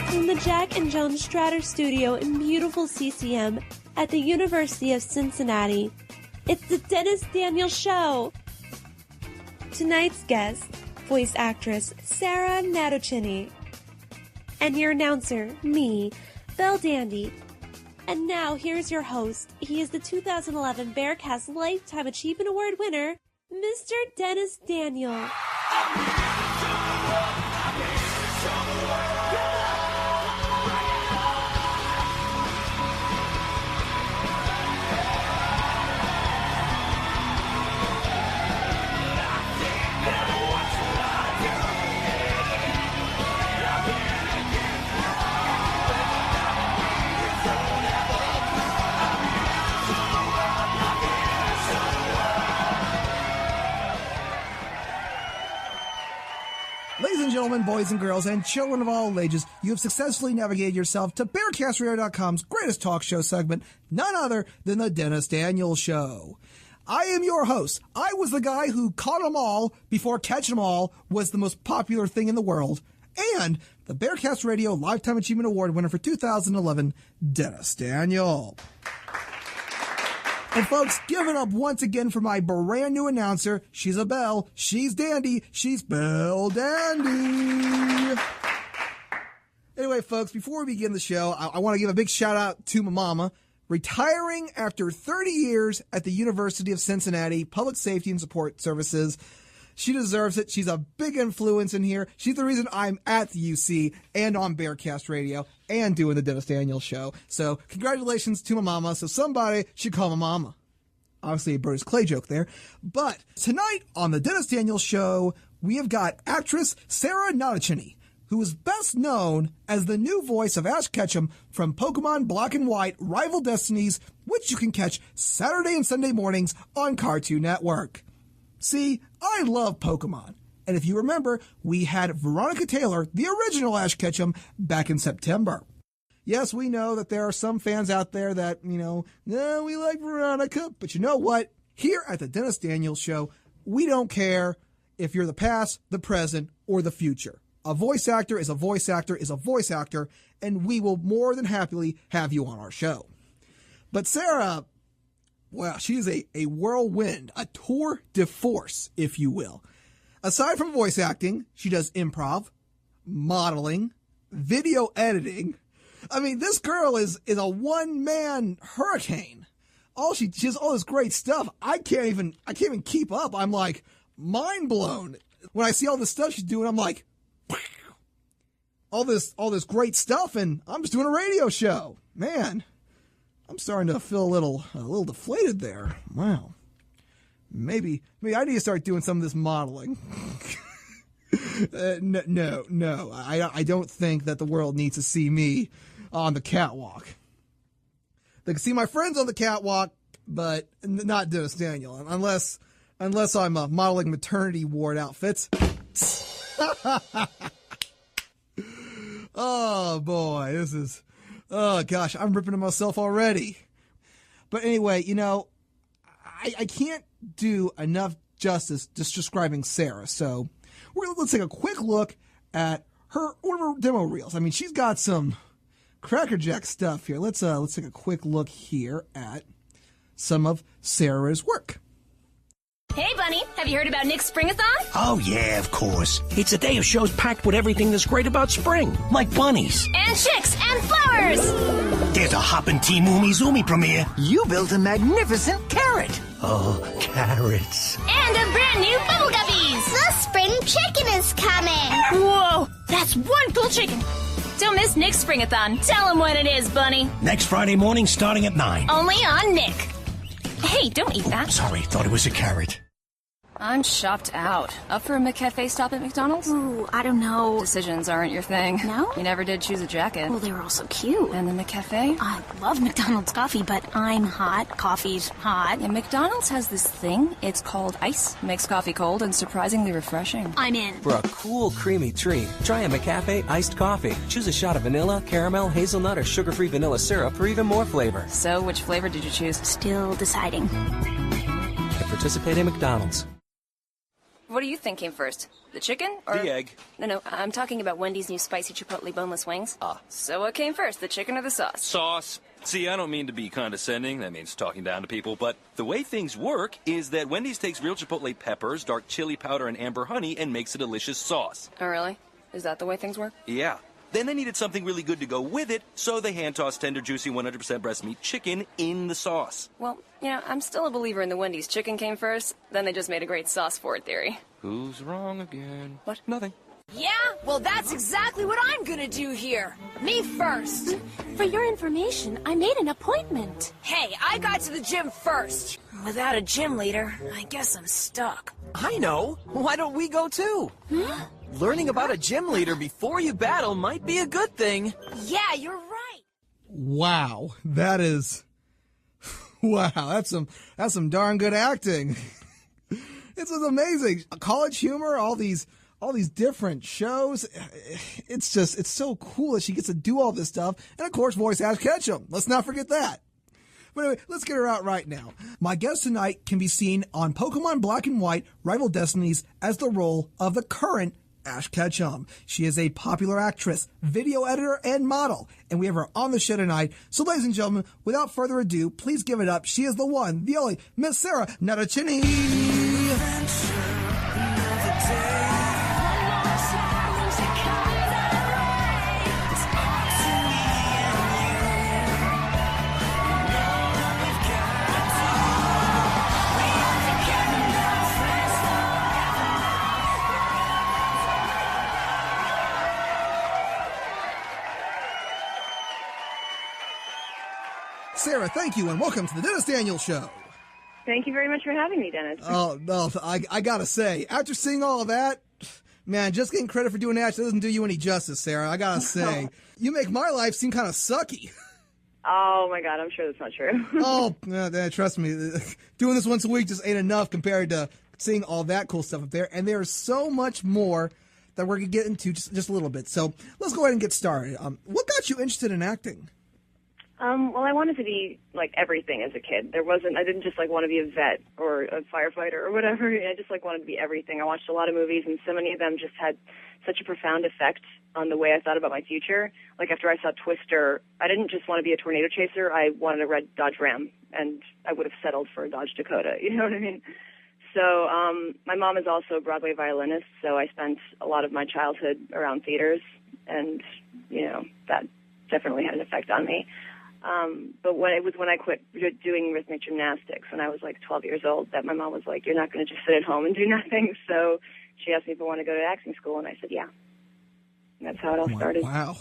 From the Jack and Joan Stratter Studio in beautiful CCM at the University of Cincinnati, it's the Dennis Daniel Show. Tonight's guest, voice actress Sarah Natochenny. And your announcer, me, Belldandy. And now, here's your host. He is the 2011 Bearcast Lifetime Achievement Award winner, Mr. Dennis Daniel. Ladies and gentlemen, boys and girls, and children of all ages, you have successfully navigated yourself to BearcastRadio.com's greatest talk show segment, none other than the Dennis Daniel Show. I am your host. I was the guy who caught them all before catching them all was the most popular thing in the world, and the Bearcast Radio Lifetime Achievement Award winner for 2011, Dennis Daniel. And folks, give it up once again for my brand new announcer. She's a Belle, she's dandy, she's Belldandy. Anyway, folks, before we begin the show, I want to give a big shout out to my mama, retiring after 30 years at the University of Cincinnati Public Safety and Support Services. She deserves it. She's a big influence in here. She's the reason I'm at the UC and on Bearcast Radio and doing the Dennis Daniel Show. So congratulations to my mama. So somebody should call my mama. Obviously a Bruce Clay joke there. But tonight on the Dennis Daniel Show, we have got actress Sarah Natochenny, who is best known as the new voice of Ash Ketchum from Pokémon Black and White Rival Destinies, which you can catch Saturday and Sunday mornings on Cartoon Network. See, I love Pokemon. And if you remember, we had Veronica Taylor, the original Ash Ketchum, back in September. Yes, we know that there are some fans out there that, no, we like Veronica. But you know what? Here at the Dennis Daniel Show, we don't care if you're the past, the present, or the future. A voice actor is a voice actor is a voice actor, and we will more than happily have you on our show. But Sarah, well, she is a whirlwind, a tour de force, if you will. Aside from voice acting, she does improv, modeling, video editing. I mean, this girl is a one-man hurricane. She has all this great stuff. I can't even keep up. I'm like mind blown. When I see all this stuff she's doing, I'm like, wow. All this great stuff, and I'm just doing a radio show. Man, I'm starting to feel a little deflated there. Wow. Maybe I need to start doing some of this modeling. No. I don't think that the world needs to see me on the catwalk. They can see my friends on the catwalk, but not Dennis Daniel, unless I'm modeling maternity ward outfits. Oh boy, this is. Oh gosh, I'm ripping to myself already. But anyway, I can't do enough justice just describing Sarah. So let's take a quick look at one of her demo reels. I mean, she's got some crackerjack stuff here. Let's take a quick look here at some of Sarah's work. Hey, Bunny, have you heard about Nick's Spring-a-thon? Oh, yeah, of course. It's a day of shows packed with everything that's great about spring, like bunnies. And chicks and flowers. There's a hoppin' Team Oomy Zoomy premiere. You built a magnificent carrot. Oh, carrots. And a brand new Bubble Guppies. The spring chicken is coming. Whoa, that's one cool chicken. Don't miss Nick's Spring-a-thon. Tell him when it is, Bunny. Next Friday morning starting at 9. Only on Nick. Hey, don't eat that. Sorry, thought it was a carrot. I'm shopped out. Up for a McCafe stop at McDonald's? Ooh, I don't know. Decisions aren't your thing. No? You never did choose a jacket. Well, they were all so cute. And the McCafe? I love McDonald's coffee, but I'm hot. Coffee's hot. Yeah, McDonald's has this thing. It's called ice. Makes coffee cold and surprisingly refreshing. I'm in. For a cool, creamy treat, try a McCafe iced coffee. Choose a shot of vanilla, caramel, hazelnut, or sugar-free vanilla syrup for even more flavor. So, which flavor did you choose? Still deciding. At participating McDonald's. What do you think came first? The chicken or... The egg. No, I'm talking about Wendy's new spicy chipotle boneless wings. So what came first, the chicken or the sauce? Sauce. See, I don't mean to be condescending. That means talking down to people. But the way things work is that Wendy's takes real chipotle peppers, dark chili powder, and amber honey and makes a delicious sauce. Oh, really? Is that the way things work? Yeah. Then they needed something really good to go with it, so they hand-tossed tender, juicy, 100% breast meat chicken in the sauce. Well, I'm still a believer in the Wendy's chicken came first, then they just made a great sauce for it theory. Who's wrong again? What? Nothing. Yeah? Well, that's exactly what I'm gonna do here. Me first. For your information, I made an appointment. Hey, I got to the gym first. Without a gym leader, I guess I'm stuck. I know. Why don't we go too? Huh? Learning about a gym leader before you battle might be a good thing. Yeah, you're right. Wow, that is... Wow, that's some darn good acting. This is amazing. College humor, all these different shows. It's so cool that she gets to do all this stuff. And of course, voice Ash Ketchum. Let's not forget that. But anyway, let's get her out right now. My guest tonight can be seen on Pokémon Black and White, Rival Destinies, as the role of the current Ash Ketchum. She is a popular actress, video editor, and model, and we have her on the show tonight. So, ladies and gentlemen, without further ado, please give it up. She is the one, the only, Miss Sarah Natochenny. Sarah, thank you, and welcome to the Dennis Daniels Show. Thank you very much for having me, Dennis. Oh, no, I gotta say, after seeing all of that, man, just getting credit for doing that doesn't do you any justice, Sarah. I gotta say, you make my life seem kind of sucky. Oh, my God, I'm sure that's not true. Oh, trust me, doing this once a week just ain't enough compared to seeing all that cool stuff up there, and there's so much more that we're going to get into just a little bit. So let's go ahead and get started. What got you interested in acting? Well, I wanted to be like everything as a kid. I didn't just want to be a vet or a firefighter or whatever. I just wanted to be everything. I watched a lot of movies, and so many of them just had such a profound effect on the way I thought about my future. Like after I saw Twister, I didn't just want to be a tornado chaser. I wanted a red Dodge Ram, and I would have settled for a Dodge Dakota. You know what I mean? So my mom is also a Broadway violinist, so I spent a lot of my childhood around theaters, and that definitely had an effect on me. But when I quit doing rhythmic gymnastics when I was 12 years old, that my mom was like, "You're not going to just sit at home and do nothing." So she asked me if I wanted to go to acting school, and I said, yeah. And that's how it all started. Wow.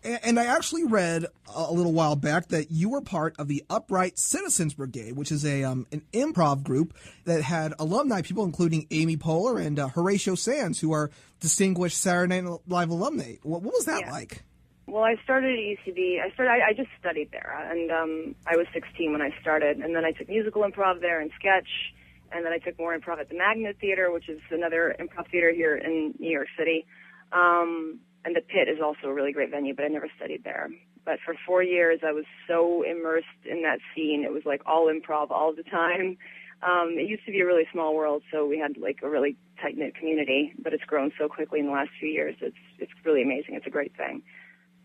And I actually read a little while back that you were part of the Upright Citizens Brigade, which is an improv group that had alumni people, including Amy Poehler and Horatio Sands, who are distinguished Saturday Night Live alumni. What was that like? Well, I started at UCB. I just studied there, and I was 16 when I started, and then I took musical improv there and sketch, and then I took more improv at the Magnet Theater, which is another improv theater here in New York City. And the Pit is also a really great venue, but I never studied there. But for 4 years, I was so immersed in that scene. It was all improv all the time. It used to be a really small world, so we had a really tight-knit community, but it's grown so quickly in the last few years. It's really amazing. It's a great thing.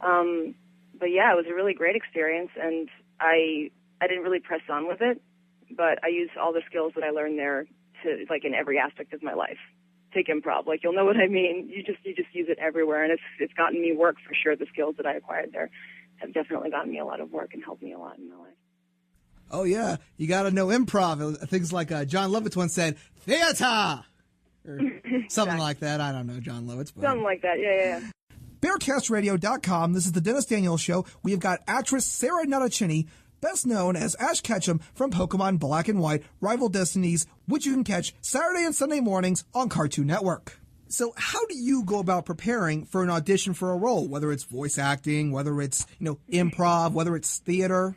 But yeah, it was a really great experience, and I didn't really press on with it, but I used all the skills that I learned there to in every aspect of my life. Take improv, you'll know what I mean. You just use it everywhere, and it's gotten me work for sure. The skills that I acquired there have definitely gotten me a lot of work and helped me a lot in my life. Oh yeah, you got to know improv. Things like John Lovitz once said, theater, or something like that. I don't know John Lovitz, but something like that. Yeah. BearcastRadio.com. This is the Dennis Daniels Show. We have got actress Sarah Natochenny, best known as Ash Ketchum from Pokémon Black and White, Rival Destinies, which you can catch Saturday and Sunday mornings on Cartoon Network. So how do you go about preparing for an audition for a role, whether it's voice acting, whether it's improv, whether it's theater?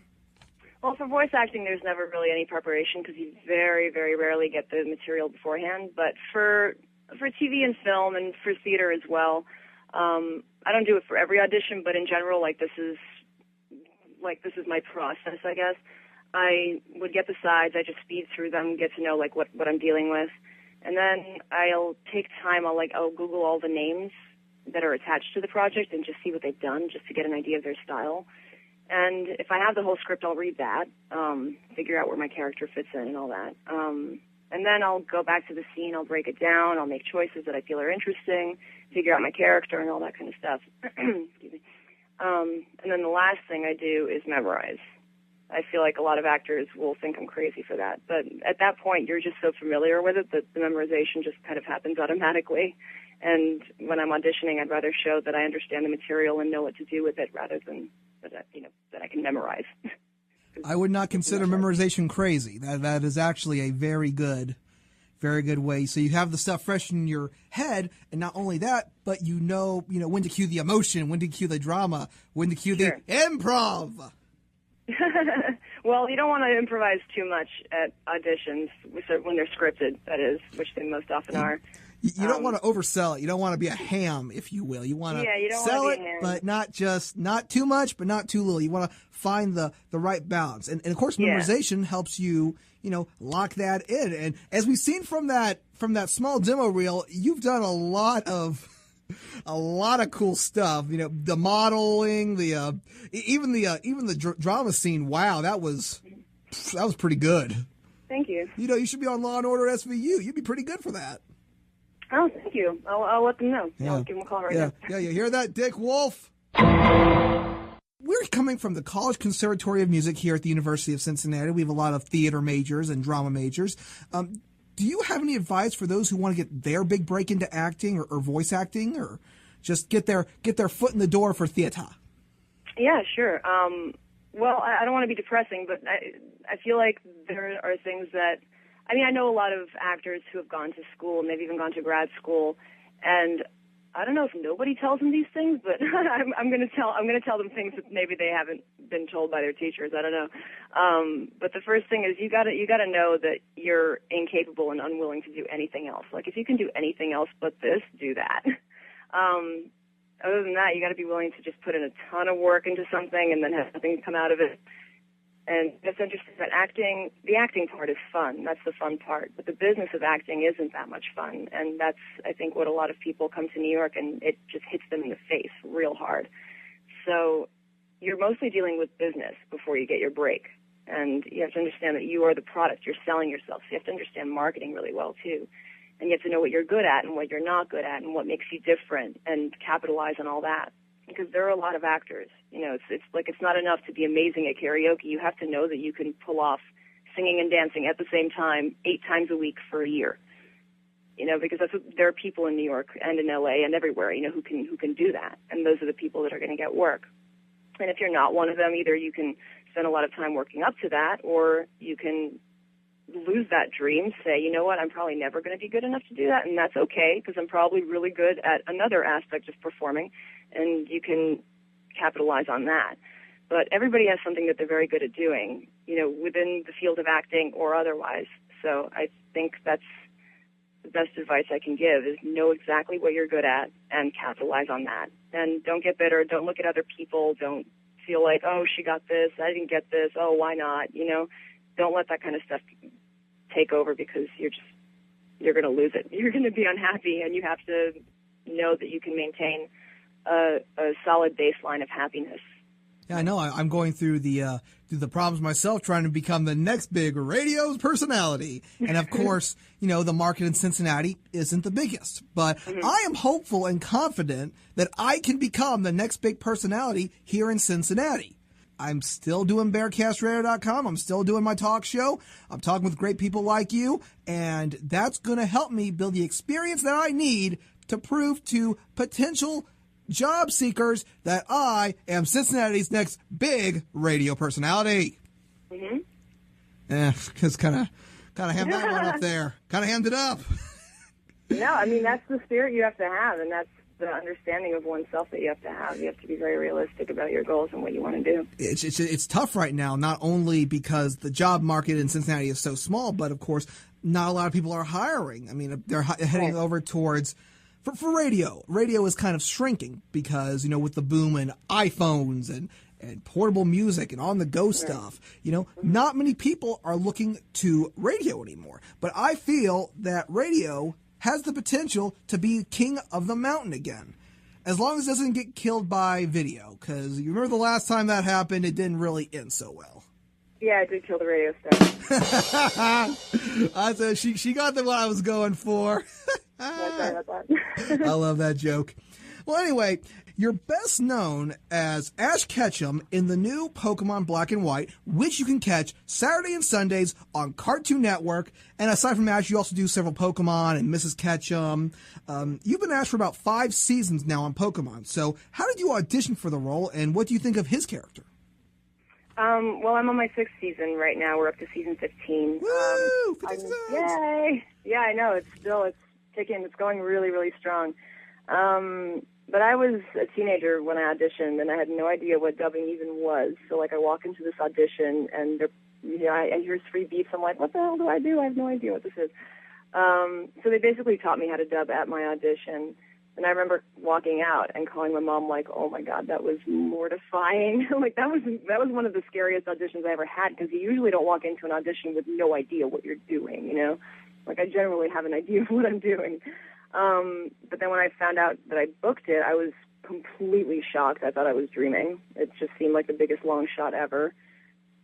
Well, for voice acting, there's never really any preparation because you very, very rarely get the material beforehand. But for TV and film and for theater as well, I don't do it for every audition, but in general, this is my process, I guess. I would get the sides, I just speed through them, get to know what I'm dealing with, And then I'll take time. I'll Google all the names that are attached to the project and just see what they've done, just to get an idea of their style. And if I have the whole script, I'll read that, figure out where my character fits in and all that. And then I'll go back to the scene. I'll break it down. I'll make choices that I feel are interesting, figure out my character and all that kind of stuff. Excuse me. And then the last thing I do is memorize. I feel like a lot of actors will think I'm crazy for that. But at that point, you're just so familiar with it that the memorization just kind of happens automatically. And when I'm auditioning, I'd rather show that I understand the material and know what to do with it rather than that I can memorize. I would not consider memorization crazy. That is actually a very good way. So you have the stuff fresh in your head, and not only that, but you know when to cue the emotion, when to cue the drama, when to cue the improv. Well, you don't want to improvise too much at auditions when they're scripted, that is, which they most often are. You don't want to oversell it. You don't want to be a ham, if you will. You want to sell it, but not too much, but not too little. You want to find the right balance. And of course, memorization helps you, lock that in. And as we've seen from that small demo reel, you've done a lot of cool stuff. The modeling, even the drama scene. Wow, that was pretty good. Thank you. You should be on Law & Order SVU. You'd be pretty good for that. Oh, thank you. I'll let them know. Yeah. I'll give them a call right now. Yeah, you hear that, Dick Wolf? We're coming from the College Conservatory of Music here at the University of Cincinnati. We have a lot of theater majors and drama majors. Do you have any advice for those who want to get their big break into acting or voice acting, or just get their foot in the door for theater? Yeah, sure. Well, I don't want to be depressing, but I feel like there are things that, I know a lot of actors who have gone to school, and they've even gone to grad school, and I don't know if nobody tells them these things, but I'm going to tell them things that maybe they haven't been told by their teachers. I don't know. But the first thing is you got to know that you're incapable and unwilling to do anything else. Like, if you can do anything else but this, do that. Other than that, you got to be willing to just put in a ton of work into something and then have nothing come out of it. And it's interesting that the acting part is fun. That's the fun part. But the business of acting isn't that much fun. And that's, I think, what a lot of people come to New York, and it just hits them in the face real hard. So you're mostly dealing with business before you get your break. And you have to understand that you are the product. You're selling yourself. So you have to understand marketing really well, too. And you have to know what you're good at and what you're not good at and what makes you different, and capitalize on all that. Because there are a lot of actors. It's not enough to be amazing at karaoke. You have to know that you can pull off singing and dancing at the same time 8 times a week for a year. Because there are people in New York and in LA and everywhere, who can do that. And those are the people that are going to get work. And if you're not one of them, either you can spend a lot of time working up to that, or you can lose that dream, say, you know what, I'm probably never going to be good enough to do that, and that's okay, because I'm probably really good at another aspect of performing, and you can capitalize on that. But everybody has something that they're very good at doing, within the field of acting or otherwise. So I think that's the best advice I can give, is know exactly what you're good at and capitalize on that. And don't get bitter. Don't look at other people. Don't feel like, oh, she got this, I didn't get this, oh, why not? Don't let that kind of stuff take over, because you're going to lose it. You're going to be unhappy, and you have to know that you can maintain a solid baseline of happiness. Yeah, I know. I'm going through the problems myself, trying to become the next big radio personality. And of course, the market in Cincinnati isn't the biggest. But I am hopeful and confident that I can become the next big personality here in Cincinnati. I'm still doing BearcastRadio.com. I'm still doing my talk show. I'm talking with great people like you, and that's going to help me build the experience that I need to prove to potential job seekers that I am Cincinnati's next big radio personality. Mm-hmm. Yeah, because kind of hammed that one up there. Kind of hammed it up. No, that's the spirit you have to have, and that's the understanding of oneself that you have to have. You have to be very realistic about your goals and what you want to do. It's tough right now, not only because the job market in Cincinnati is so small, but of course, not a lot of people are hiring. They're heading over towards, for radio. Radio is kind of shrinking because, with the boom in iPhones and portable music and on-the-go stuff. You know, not many people are looking to radio anymore. But I feel that radio has the potential to be king of the mountain again. As long as it doesn't get killed by video. Because you remember the last time that happened, it didn't really end so well. Yeah, it did kill the radio star. I said she got the one I was going for. Sorry about that. I love that joke. Well, anyway, you're best known as Ash Ketchum in the new Pokémon Black and White, which you can catch Saturday and Sundays on Cartoon Network. And aside from Ash, you also do several Pokémon and Mrs. Ketchum. You've been Ash for about 5 seasons now on Pokémon. So how did you audition for the role, and what do you think of his character? Well, I'm on my 6th season right now. We're up to season 15. Woo! Yay! Yeah, I know. It's ticking. It's going really, really strong. But I was a teenager when I auditioned, and I had no idea what dubbing even was. So, like, I walk into this audition, and I hear 3 beeps. I'm like, what the hell do I do? I have no idea what this is. So they basically taught me how to dub at my audition. And I remember walking out and calling my mom, like, oh, my God, that was mortifying. Like, that was one of the scariest auditions I ever had, because you usually don't walk into an audition with no idea what you're doing, you know? Like, I generally have an idea of what I'm doing. But then when I found out that I booked it, I was completely shocked. I thought I was dreaming. It just seemed like the biggest long shot ever.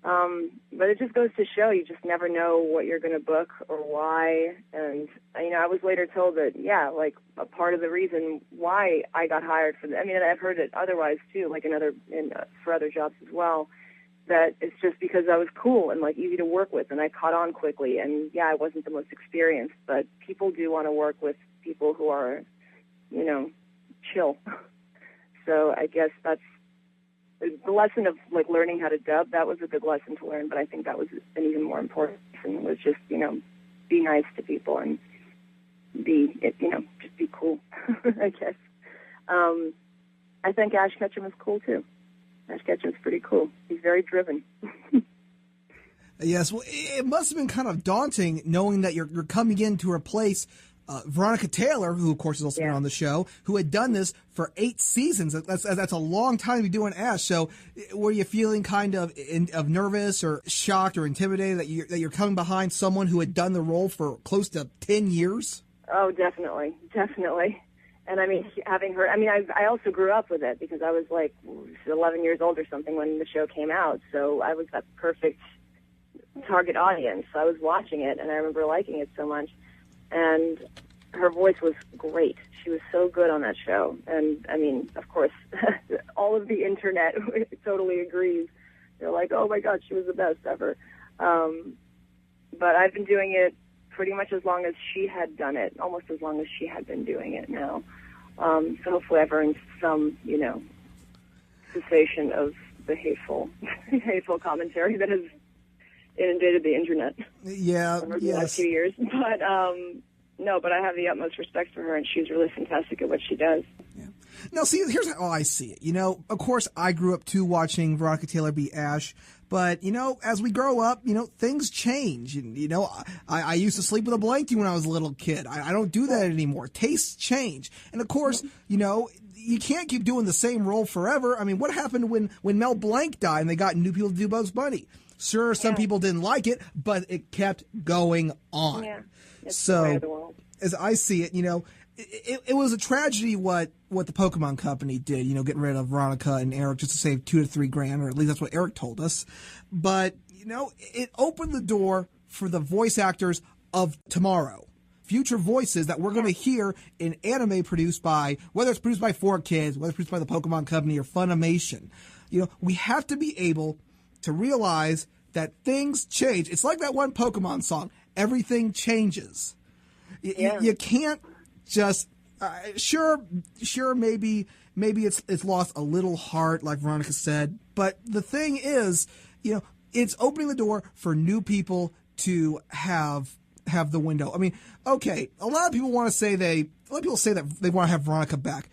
But it just goes to show you just never know what you're going to book or why. And, you know, I was later told that, yeah, like a part of the reason why I got hired for the, I mean, I've heard it otherwise too, like for other jobs as well, that it's just because I was cool and like easy to work with, and I caught on quickly. And yeah, I wasn't the most experienced, but people do want to work with people who are, you know, chill. So I guess that's the lesson of like learning how to dub. That was a good lesson to learn, but I think that was an even more important lesson, was just, you know, be nice to people and just be cool. I guess. I think Ash Ketchum is cool too. Ash Ketchum's pretty cool. He's very driven. Yes, well, it must have been kind of daunting knowing that you're coming in to replace Veronica Taylor, who of course has also been on the show, who had done this for 8 seasons. That's a long time to be doing Ash. So, were you feeling kind of nervous or shocked or intimidated that you're coming behind someone who had done the role for close to 10 years? Oh, definitely. And I mean, having her, I mean, I also grew up with it because I was like 11 years old or something when the show came out. So I was that perfect target audience. So I was watching it, and I remember liking it so much. And her voice was great. She was so good on that show. And, I mean, of course, all of the internet totally agrees. They're like, oh, my God, she was the best ever. But I've been doing it pretty much as long as she had done it, almost as long as she had been doing it now. So hopefully I've earned some, you know, cessation of the hateful commentary that has inundated the internet. Yeah, over the last few years. But no, but I have the utmost respect for her, and she's really fantastic at what she does. Yeah. Now, see, here's how I see it. You know, of course, I grew up too watching Veronica Taylor be Ash. But, you know, as we grow up, you know, things change. And, you know, I used to sleep with a blankie when I was a little kid. I don't do that anymore. Tastes change. And, of course, you know, you can't keep doing the same role forever. I mean, what happened when Mel Blanc died and they got new people to do Bugs Bunny? Sure, some people didn't like it, but it kept going on. Yeah. So, as I see it, you know, it was a tragedy what the Pokemon Company did, you know, getting rid of Veronica and Eric just to save $2 to $3 grand, or at least that's what Eric told us. But, you know, it opened the door for the voice actors of tomorrow. Future voices that we're going to hear in anime produced by, whether it's produced by 4Kids, whether it's produced by the Pokemon Company or Funimation. You know, we have to be able to realize that things change. It's like that one Pokemon song, everything changes. You can't just sure maybe it's lost a little heart, like Veronica said, but the thing is, you know, it's opening the door for new people to have the window. I mean, okay, a lot of people say that they want to have Veronica back,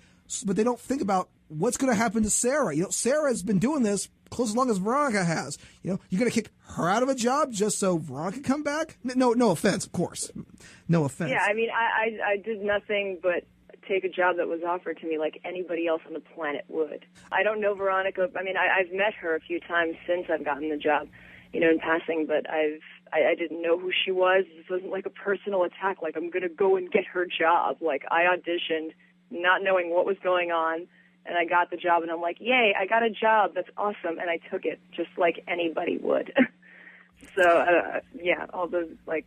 but they don't think about what's going to happen to Sarah. You know, Sarah has been doing this close as long as Veronica has. You know, you're going to kick her out of a job just so Veronica can come back? No offense, of course. No offense. Yeah, I mean, I did nothing but take a job that was offered to me like anybody else on the planet would. I don't know Veronica. I mean, I've met her a few times since I've gotten the job, in passing, but I didn't know who she was. This wasn't like a personal attack, like I'm going to go and get her job. Like, I auditioned not knowing what was going on, and I got the job, and I'm like, yay, I got a job. That's awesome. And I took it just like anybody would. So, yeah, all those, like,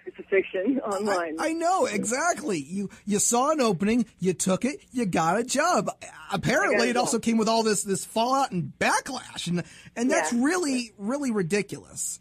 crucifixion online. I know, exactly. You saw an opening, you took it, you got a job. Apparently, it also came with all this fallout and backlash, and that's really, really ridiculous.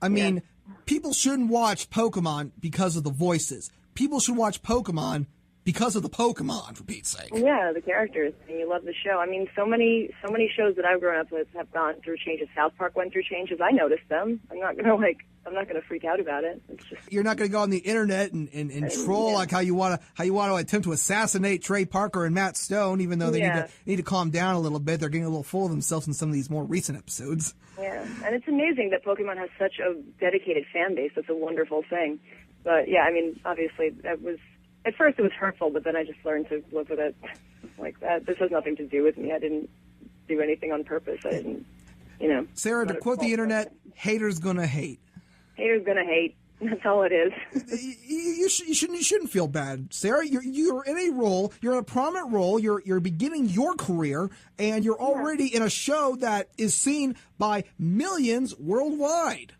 I mean, people shouldn't watch Pokemon because of the voices. People should watch Pokemon because of the Pokemon, for Pete's sake. Yeah, the characters, and you love the show. I mean, so many shows that I've grown up with have gone through changes. South Park went through changes. I noticed them. I'm not gonna freak out about it. It's just, you're not gonna go on the internet and troll like how you want to attempt to assassinate Trey Parker and Matt Stone, even though they need to calm down a little bit. They're getting a little full of themselves in some of these more recent episodes. Yeah, and it's amazing that Pokemon has such a dedicated fan base. It's a wonderful thing. But yeah, I mean, obviously, at first it was hurtful, but then I just learned to live with it like that. This has nothing to do with me. I didn't do anything on purpose. I didn't, Sarah, to quote the internet, haters gonna hate. Haters gonna hate. That's all it is. You shouldn't feel bad, Sarah. You're in a role. You're in a prominent role. You're beginning your career, and you're already in a show that is seen by millions worldwide.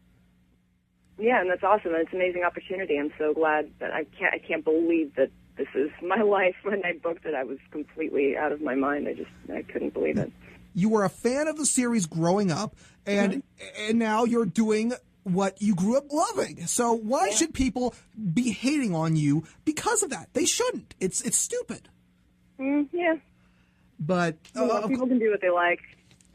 Yeah, and that's awesome. And it's an amazing opportunity. I'm so glad that I can't believe that this is my life. When I booked it, I was completely out of my mind. I couldn't believe it. You were a fan of the series growing up, and now you're doing what you grew up loving. So why should people be hating on you because of that? They shouldn't. It's stupid. Yeah. But people can do what they like.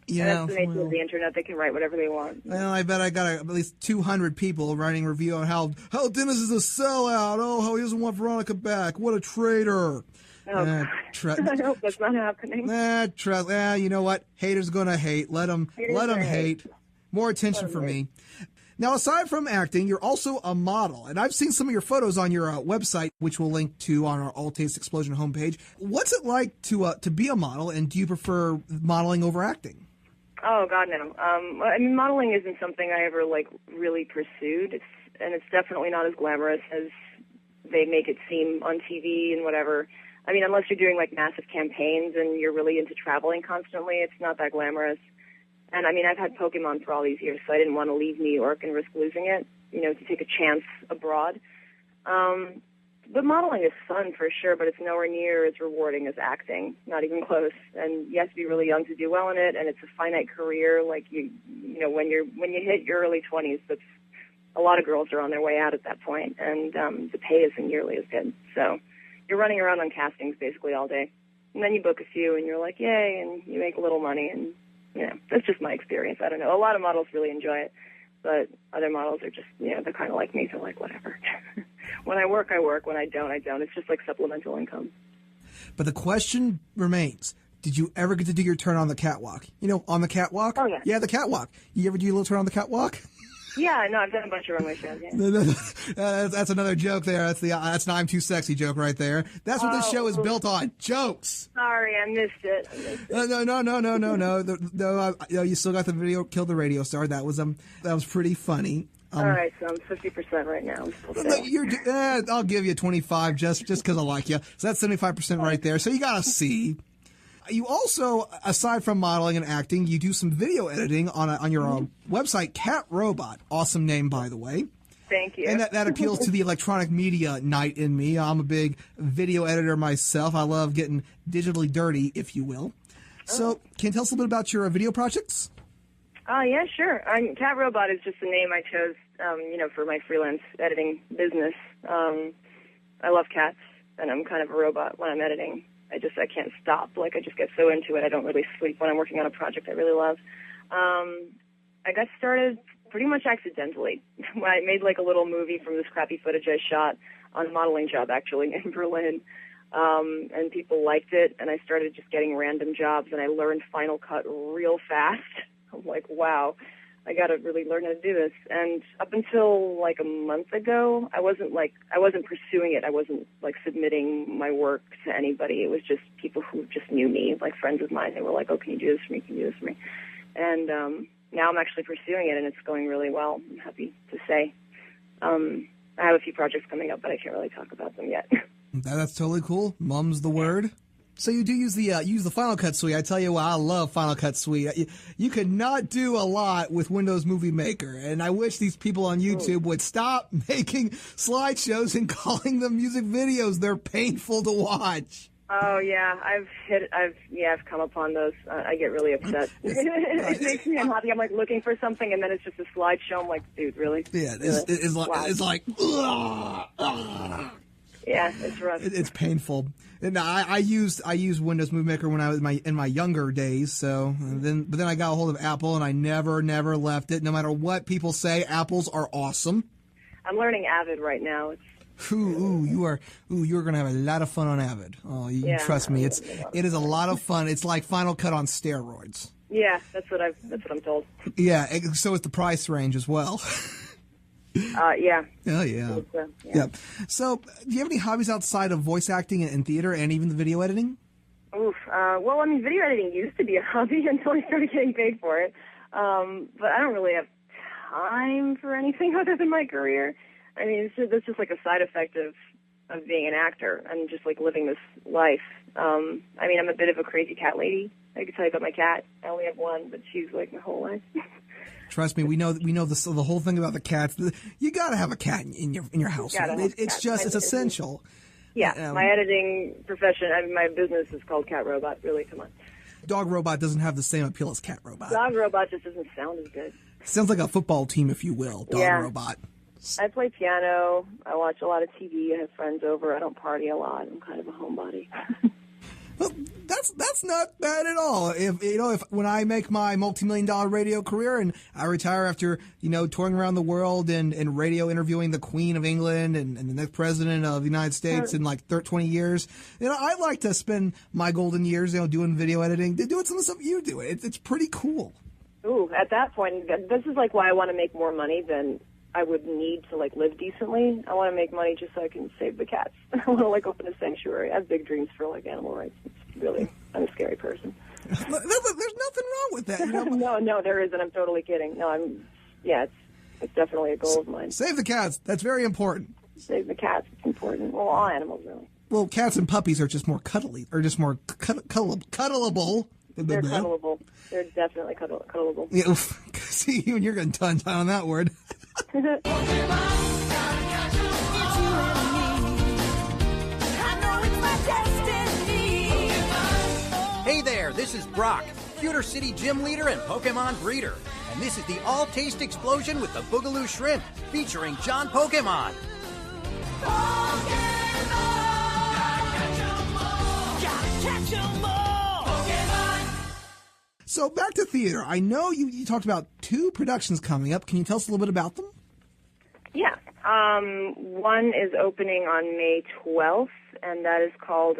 Yeah, that's the nature of the internet. They can write whatever they want. Well, I bet I got at least 200 people writing a review on how Dennis is a sellout. Oh, how he doesn't want Veronica back. What a traitor. Oh, I hope that's not happening. You know what? Haters gonna hate. Let them hate. More attention for me. Now, aside from acting, you're also a model, and I've seen some of your photos on your website, which we'll link to on our All Taste Explosion homepage. What's it like to be a model, and do you prefer modeling over acting? Oh God, no. I mean, modeling isn't something I ever really pursued. It's definitely not as glamorous as they make it seem on TV and whatever. I mean, unless you're doing massive campaigns and you're really into traveling constantly, it's not that glamorous. And I mean, I've had Pokemon for all these years, so I didn't want to leave New York and risk losing it, to take a chance abroad. But modeling is fun for sure, but it's nowhere near as rewarding as acting, not even close. And you have to be really young to do well in it, and it's a finite career. When you hit your early 20s, that's a lot of girls are on their way out at that point, and the pay isn't nearly as good. So you're running around on castings basically all day, and then you book a few, and you're like, yay, and you make a little money, and that's just my experience. I don't know. A lot of models really enjoy it, but other models are just, they're kind of like me. They're like, whatever. When I work, I work. When I don't, I don't. It's just like supplemental income. But the question remains, did you ever get to do your turn on the catwalk? On the catwalk? Oh, yeah. Yeah, the catwalk. You ever do your little turn on the catwalk? Yeah, no, I've done a bunch of runway shows, yeah. That's another joke there. That's an I'm too sexy joke right there. That's what this show is built on. Jokes. Sorry, I missed it. No. You still got the video, Kill the Radio Star. That was pretty funny. All right, so I'm 50% right now. I'll give you 25 just because I like you. So that's 75% right there. So you got a C. You also, aside from modeling and acting, you do some video editing on your website, Cat Robot. Awesome name, by the way. Thank you. And that appeals to the electronic media night in me. I'm a big video editor myself. I love getting digitally dirty, if you will. So can you tell us a little bit about your video projects? Yeah, sure. Cat Robot is just the name I chose, for my freelance editing business. I love cats, and I'm kind of a robot when I'm editing. I can't stop. I just get so into it. I don't really sleep when I'm working on a project I really love. I got started pretty much accidentally. When I made a little movie from this crappy footage I shot on a modeling job, actually, in Berlin. And people liked it, and I started just getting random jobs, and I learned Final Cut real fast. I'm like, wow. I got to really learn how to do this. And up until like a month ago, I wasn't pursuing it. I wasn't like submitting my work to anybody. It was just people who just knew me, like friends of mine. They were like, "Oh, can you do this for me? Can you do this for me?" And now I'm actually pursuing it, and it's going really well. I'm happy to say. I have a few projects coming up, but I can't really talk about them yet. That's totally cool. Mum's the word. So you do use the Final Cut Suite. I tell you what, I love Final Cut Suite. You could not do a lot with Windows Movie Maker, and I wish these people on YouTube would stop making slideshows and calling them music videos. They're painful to watch. Oh yeah, I've come upon those. I get really upset. It makes me unhappy. I'm like looking for something, and then it's just a slideshow. I'm like, dude, really? Yeah, it's like. Yeah, it's rough. It's painful. And I used Windows Movie Maker when I was in my younger days. So but then I got a hold of Apple, and I never left it. No matter what people say, Apples are awesome. I'm learning Avid right now. You're gonna have a lot of fun on Avid. Oh, trust me, it is a lot of fun. It's like Final Cut on steroids. Yeah, that's what I'm told. Yeah, so is the price range as well. Yeah. Oh, yeah. Yeah. So, do you have any hobbies outside of voice acting and theater and even the video editing? Oof. Well, I mean, video editing used to be a hobby until I started getting paid for it. But I don't really have time for anything other than my career. I mean, that's just like a side effect of being an actor and just like living this life. I mean, I'm a bit of a crazy cat lady. I can tell you about my cat. I only have one, but she's like my whole life. Trust me, we know the whole thing about the cats. You got to have a cat in your house. It's essential. Yeah, my editing profession, my business is called Cat Robot. Really, come on. Dog Robot doesn't have the same appeal as Cat Robot. Dog Robot just doesn't sound as good. Sounds like a football team, if you will. Dog Robot. I play piano. I watch a lot of TV. I have friends over. I don't party a lot. I'm kind of a homebody. Well, that's not bad at all. If when I make my multi-million-dollar radio career and I retire after touring around the world and radio interviewing the Queen of England and the next president of the United States in like 20 years, I'd like to spend my golden years doing video editing, doing some of the stuff you do. It's pretty cool. Ooh, at that point, this is like why I want to make more money than I would need to like live decently. I want to make money just so I can save the cats. I want to like open a sanctuary. I have big dreams for like animal rights. I'm a scary person. There's nothing wrong with that. No, there isn't. I'm totally kidding. No, it's definitely a goal of mine. Save the cats. That's very important. Save the cats. It's important. Well, all animals really. Well, cats and puppies are just more cuddly, or just more cuddleable. They're cuddleable. They're definitely cuddleable. Yeah, see, you and you're getting tongue-tied on that word. Hey there, this is Brock, Pewter City gym leader and Pokemon breeder. And this is the all-taste explosion with the Boogaloo Shrimp, featuring John Pokemon. So back to theater. I know you talked about 2 productions coming up. Can you tell us a little bit about them? Yeah. One is opening on May 12th, and that is called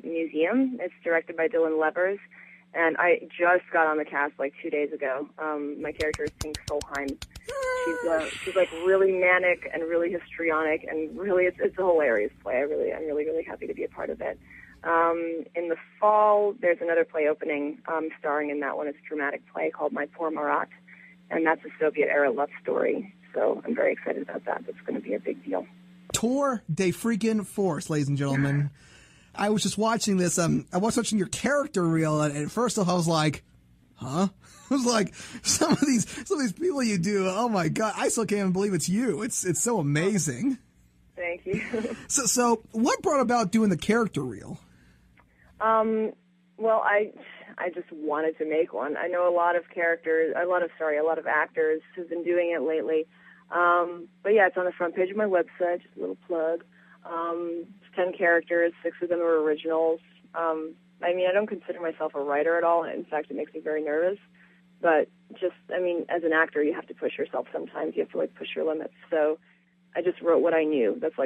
Museum. It's directed by Dylan Levers, and I just got on the cast like 2 days ago. My character is Pink Solheim. She's like really manic and really histrionic, and really it's a hilarious play. I'm really happy to be a part of it. In the fall, there's another play opening, starring in that one. It's a dramatic play called My Poor Marat, and that's a Soviet-era love story. So I'm very excited about that. That's going to be a big deal. Tour de freaking force, ladies and gentlemen. I was just watching this. I was watching your character reel, and at first off, I was like, huh? I was like, some of these people you do, oh my God, I still can't even believe it's you. It's so amazing. Thank you. So what brought about doing the character reel? Well, I just wanted to make one. I know a lot of actors who've been doing it lately. But yeah, it's on the front page of my website, just a little plug. It's 10 characters, 6 of them are originals. I mean, I don't consider myself a writer at all. In fact, it makes me very nervous. But as an actor, you have to push yourself sometimes. You have to, push your limits. So I just wrote what I knew. That's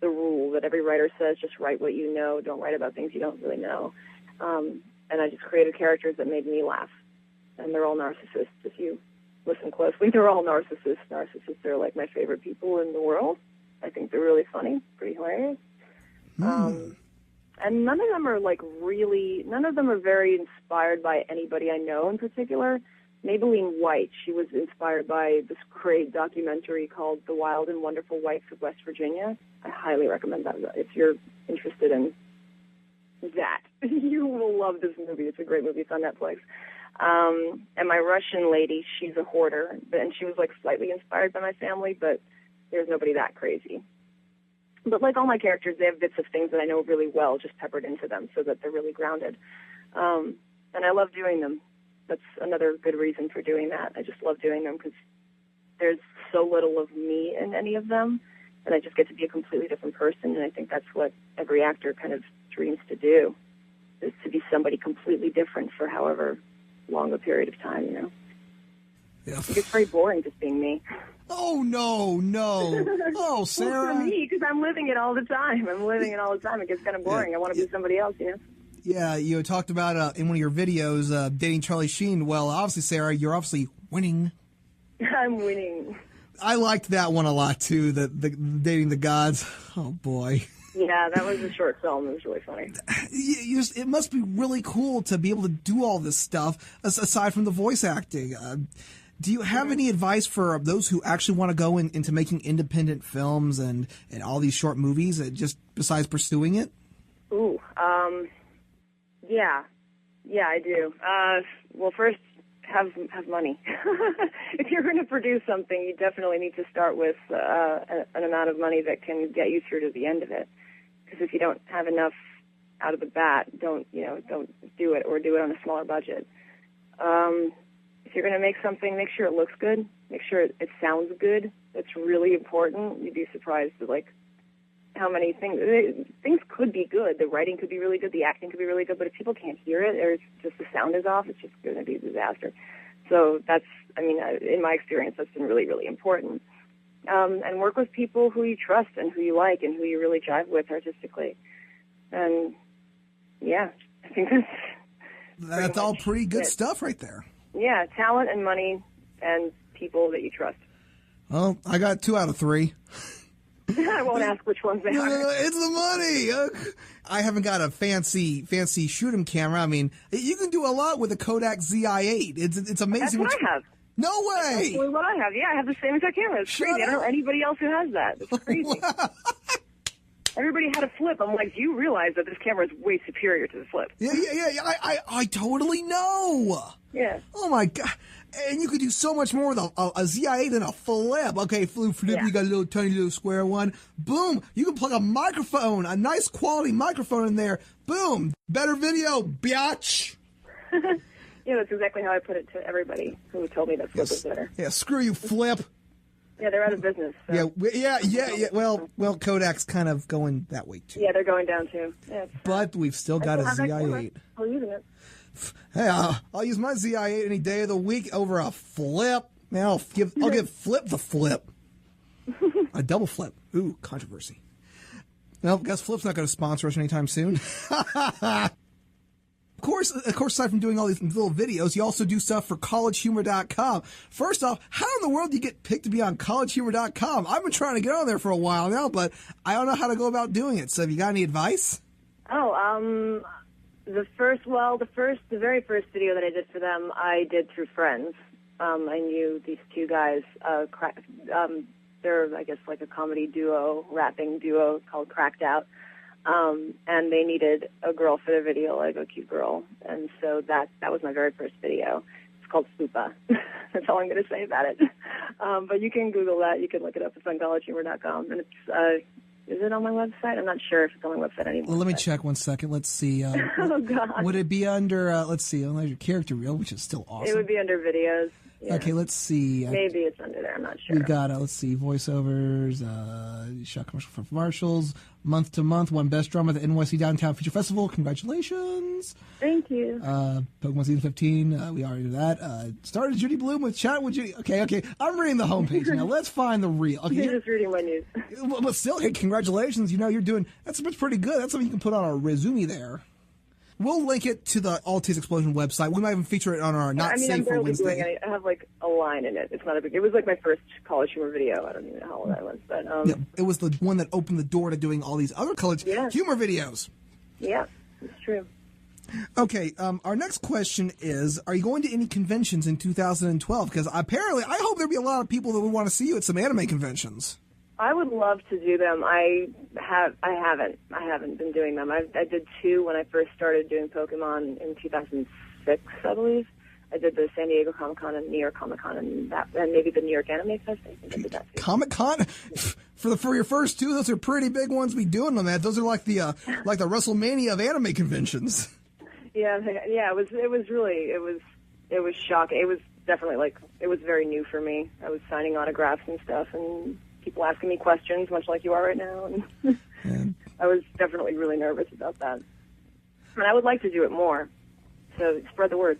the rule that every writer says. Just write what you know. Don't write about things you don't really know. And I just created characters that made me laugh. And they're all narcissists, if you listen closely. They're all narcissists. Narcissists are like my favorite people in the world. I think they're really funny, pretty hilarious. And none of them are none of them are very inspired by anybody I know in particular. Maybelline White, she was inspired by this great documentary called The Wild and Wonderful Whites of West Virginia. I highly recommend that if you're interested in that. You will love this movie. It's a great movie. It's on Netflix. And my Russian lady, she's a hoarder, and she was slightly inspired by my family, but there's nobody that crazy. But like all my characters, they have bits of things that I know really well just peppered into them so that they're really grounded. And I love doing them. That's another good reason for doing that. I just love doing them because there's so little of me in any of them, and I just get to be a completely different person, and I think that's what every actor kind of dreams to do, is to be somebody completely different for however long a period of time, you know? Yeah. It's very boring just being me. Oh, no. Oh, Sarah. Well, for me, because I'm living it all the time. It gets kind of boring. I want to be somebody else, you know? Yeah, you talked about in one of your videos dating Charlie Sheen. Well, obviously, Sarah, you're obviously winning. I'm winning. I liked that one a lot, too, the dating the gods. Oh, boy. Yeah, that was a short film. It was really funny. It must be really cool to be able to do all this stuff, aside from the voice acting. Do you have any advice for those who actually want to go into making independent films and all these short movies, just besides pursuing it? Ooh, yeah, I do. Well, first, have money. If you're going to produce something, you definitely need to start with an amount of money that can get you through to the end of it. Because if you don't have enough out of the bat, don't do it, or do it on a smaller budget. If you're going to make something, make sure it looks good. Make sure it sounds good. That's really important. You'd be surprised at how many things could be good. The writing could be really good. The acting could be really good. But if people can't hear it, or just the sound is off, it's just going to be a disaster. So in my experience, that's been really, really important. And work with people who you trust and who you like and who you really jive with artistically. And yeah, I think that's all pretty good stuff right there. Yeah, talent and money and people that you trust. Well, I got 2 out of 3. I won't ask which ones they are. It's the money. I haven't got a fancy shoot 'em camera. I mean, you can do a lot with a Kodak ZI-8. It's amazing. That's what I have. No way. That's really what I have. Yeah, I have the same exact camera. It's crazy. I don't know anybody else who has that. It's crazy. Everybody had a flip. I'm like, do you realize that this camera is way superior to the flip? Yeah. I totally know. Yeah. Oh my God. And you could do so much more with a ZI-8 than a flip. Okay, flip, yeah. You got a little tiny little square one. Boom. You can plug a microphone, a nice quality microphone in there. Boom. Better video, biatch. Yeah, that's exactly how I put it to everybody who told me that flip was better. Yeah, screw you, flip. Yeah, they're out of business. So. Yeah. Well, Kodak's kind of going that way too. Yeah, they're going down too. Yeah, but we've still got a ZI-8. I'm using it. Hey, I'll use my ZI-8 any day of the week over a flip. Man, I'll give flip the flip. A double flip. Ooh, controversy. Well, guess Flip's not going to sponsor us anytime soon. Of course, aside from doing all these little videos, you also do stuff for collegehumor.com. First off, how in the world do you get picked to be on collegehumor.com? I've been trying to get on there for a while now, but I don't know how to go about doing it. So have you got any advice? Oh, the very first video that I did for them, I did through friends. I knew these two guys. They're, I guess, like a comedy duo, rapping duo called Cracked Out. And they needed a girl for their video, like a cute girl. And so that was my very first video. It's called Fupa. That's all I'm going to say about it. But you can Google that. You can look it up. It's on collegehumor.com. And it's, is it on my website? I'm not sure if it's on my website anymore. Well, let me check one second. Let's see. Oh, God. Would it be under, let's see, your character reel, which is still awesome. It would be under videos. Yeah. Okay, let's see. Maybe it's under there. I'm not sure. We've got, let's see, voiceovers, shot commercial for commercials, month to month, won Best Drama at the NYC Downtown Feature Festival. Congratulations. Thank you. Pokemon Season 15, we already did that. Started Judy Bloom with Chat with Judy. Okay. I'm reading the homepage now. Let's find the reel. Okay. You're just reading my news. But still, hey, congratulations. You're doing, that's pretty good. That's something you can put on a resume there. We'll link it to the All Taste Explosion website. We might even feature it on our Not Safe for Wednesday. I have like a line in it. It's not a big. It was like my first college humor video. I don't even know how old I was, but yeah, it was the one that opened the door to doing all these other college humor videos. Yeah, it's true. Okay, our next question is, are you going to any conventions in 2012? Because apparently, I hope there'll be a lot of people that would want to see you at some anime conventions. I would love to do them. I haven't been doing them. I did 2 when I first started doing Pokemon in 2006, I believe. I did the San Diego Comic-Con and New York Comic-Con and maybe the New York Anime Fest. I think I did that too. Comic-Con? For your first 2, those are pretty big ones to be doing them at. Those are like the WrestleMania of anime conventions. Yeah. It was shocking. It was definitely it was very new for me. I was signing autographs and stuff, and people asking me questions, much like you are right now. And I was definitely really nervous about that. And I would like to do it more. So spread the word.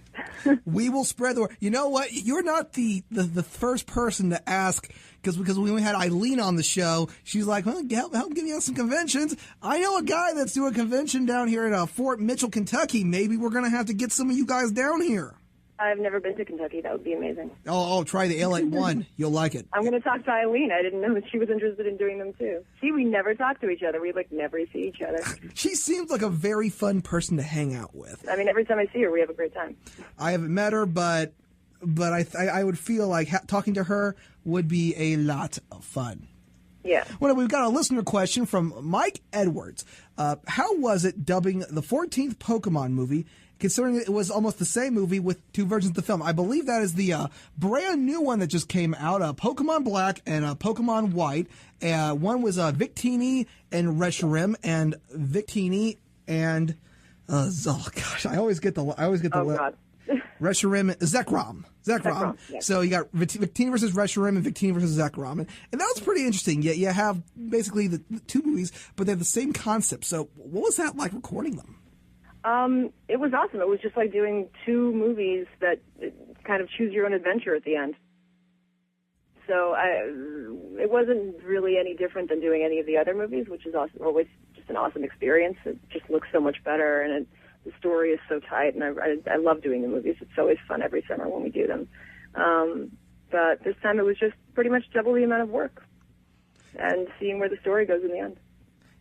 We will spread the word. You know what? You're not the first person to ask, because when we had Eileen on the show, she's like, well, help give me out some conventions. I know a guy that's doing a convention down here at Fort Mitchell, Kentucky. Maybe we're going to have to get some of you guys down here. I've never been to Kentucky. That would be amazing. Oh, try the LA1. You'll like it. I'm going to talk to Eileen. I didn't know that she was interested in doing them, too. See, we never talk to each other. We, never see each other. She seems like a very fun person to hang out with. I mean, every time I see her, we have a great time. I haven't met her, but I would feel like talking to her would be a lot of fun. Yeah. Well, we've got a listener question from Mike Edwards. How was it dubbing the 14th Pokemon movie, considering it was almost the same movie with 2 versions of the film? I believe that is the brand new one that just came out, Pokémon Black and Pokémon White. One was Victini and Reshiram, and Victini and oh gosh, I always get the God. Reshiram, Zekrom. Yeah. So you got Victini versus Reshiram and Victini versus Zekrom. And that was pretty interesting. You have basically the 2 movies, but they have the same concept. So what was that like recording them? It was awesome. It was just like doing 2 movies that kind of choose your own adventure at the end. So it wasn't really any different than doing any of the other movies, which is always just an awesome experience. It just looks so much better, and the story is so tight, and I love doing the movies. It's always fun every summer when we do them. But this time it was just pretty much double the amount of work and seeing where the story goes in the end.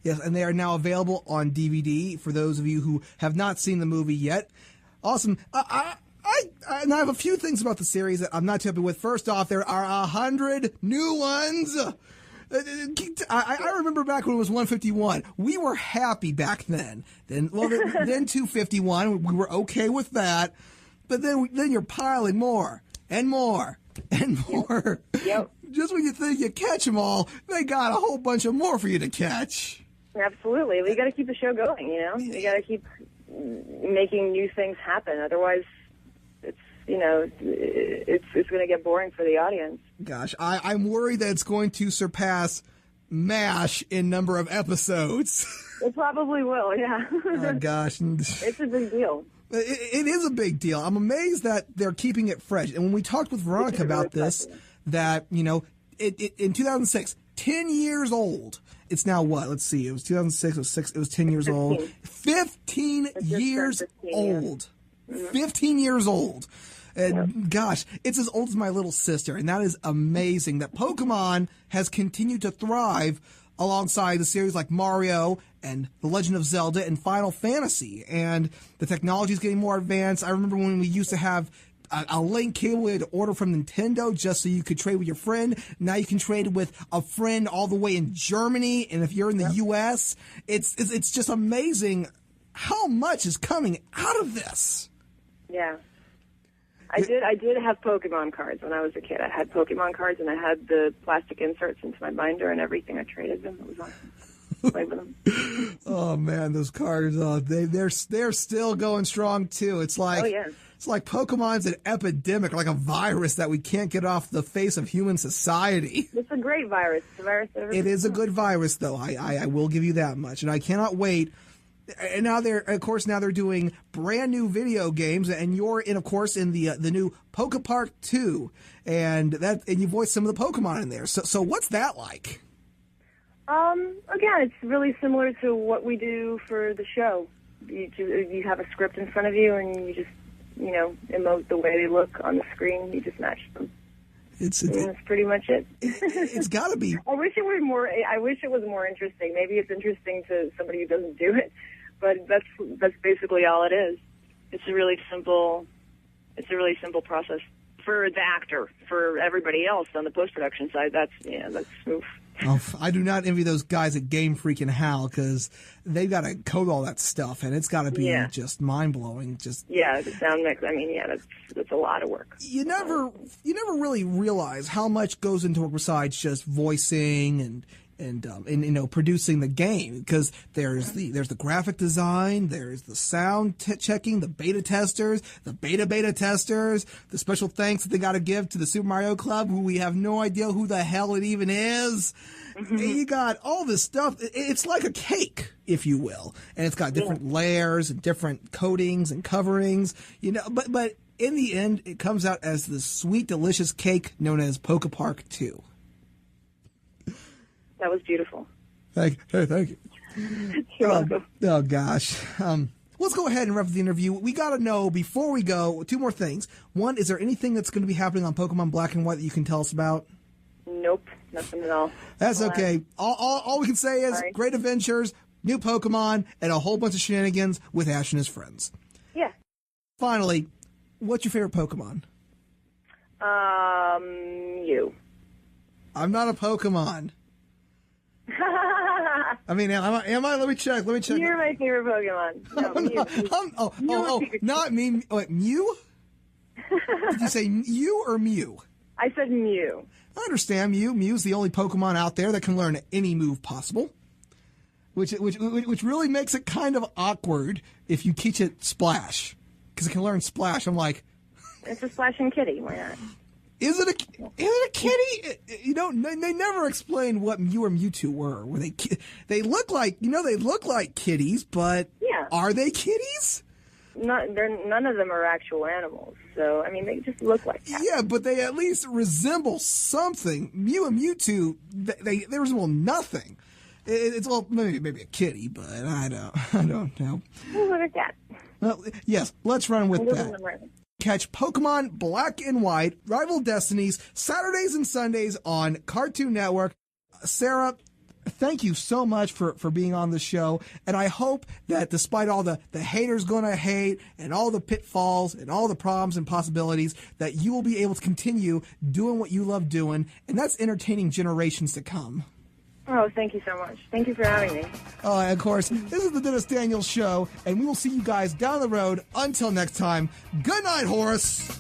Yes, and they are now available on DVD for those of you who have not seen the movie yet. Awesome. I have a few things about the series that I'm not too happy with. First off, there are 100 new ones. I remember back when it was 151. We were happy back then. Then 251. We were okay with that. But then you're piling more and more and more. Yep. Just when you think you catch them all, they got a whole bunch of more for you to catch. Absolutely. We got to keep the show going, you know? We got to keep making new things happen. Otherwise, it's going to get boring for the audience. Gosh, I'm worried that it's going to surpass MASH in number of episodes. It probably will, yeah. Oh, gosh. It's a big deal. It is a big deal. I'm amazed that they're keeping it fresh. And when we talked with Veronica about this, that, it in 2006, 10 years old. It's now what? Let's see. It was 2006. It was 10 years 15. old. 15 years old. 15 years old. And gosh, it's as old as my little sister. And that is amazing that Pokemon has continued to thrive alongside the series like Mario and The Legend of Zelda and Final Fantasy. And the technology is getting more advanced. I remember when we used to have a link cable we had to order from Nintendo just so you could trade with your friend. Now you can trade with a friend all the way in Germany. And if you're in the U.S., it's just amazing how much is coming out of this. Yeah. I did have Pokemon cards when I was a kid. I had Pokemon cards, and I had the plastic inserts into my binder and everything. I traded them. It was awesome. Played with them. Oh, man, those cards, they're still going strong, too. It's like... Oh, yeah. It's like Pokemon's an epidemic, like a virus that we can't get off the face of human society. It's a great virus. It's a virus that it is a good virus, though. I will give you that much. And I cannot wait. And now they're doing brand new video games, and you're in the new Poke Park 2, and you voiced some of the Pokemon in there. So what's that like? Again, it's really similar to what we do for the show. you have a script in front of you, and you just, you know, emote the way they look on the screen. You just match them. That's pretty much it. It's got to be. I wish it was more. I wish it was more interesting. Maybe it's interesting to somebody who doesn't do it, but that's basically all it is. It's a really simple process for the actor. For everybody else on the post-production side, that's smooth. Oh, I do not envy those guys at Game Freak and HAL, because they've got to code all that stuff, and it's got to be just mind-blowing. The sound mix. I mean, that's a lot of work. You never really realize how much goes into it besides just voicing and you know, producing the game, because there's the graphic design, there's the sound checking, the beta testers, the beta testers, the special thanks that they got to give to the Super Mario Club, who we have no idea who the hell it even is. You got all this stuff. It's like a cake, if you will, and it's got different layers and different coatings and coverings. You know, but in the end, it comes out as the sweet, delicious cake known as Poke Park 2. That was beautiful. Thank you. You're welcome. Oh, gosh. Let's go ahead and wrap up the interview. We got to know, before we go, two more things. One, is there anything that's going to be happening on Pokemon Black and White that you can tell us about? Nope, nothing at all. That's okay. All we can say is great adventures, new Pokemon, and a whole bunch of shenanigans with Ash and his friends. Yeah. Finally, what's your favorite Pokemon? You. I'm not a Pokemon. I mean, am I? Let me check. You're my favorite Pokemon. No, Mew. Not me. Wait, Mew? Did you say you or Mew? I said Mew. I understand Mew. Mew's the only Pokemon out there that can learn any move possible, which really makes it kind of awkward if you teach it Splash, because it can learn Splash. I'm like, it's a splashing kitty. Why not? Is it a kitty? You know, they never explained what Mew or Mewtwo were. Were they look like kitties, but are they kitties? None of them are actual animals. So I mean, they just look like cats. Yeah, but they at least resemble something. Mew and Mewtwo, they resemble nothing. It's maybe a kitty, but I don't know. What a cat. Well, yes, let's run with that. Catch Pokemon Black and White, Rival Destinies, Saturdays and Sundays on Cartoon Network. Sarah, thank you so much for being on the show. And I hope that despite all the haters going to hate and all the pitfalls and all the problems and possibilities, that you will be able to continue doing what you love doing, and that's entertaining generations to come. Oh, thank you so much. Thank you for having me. And of course, this is the Dennis Daniels Show, and we will see you guys down the road. Until next time, good night, Horace.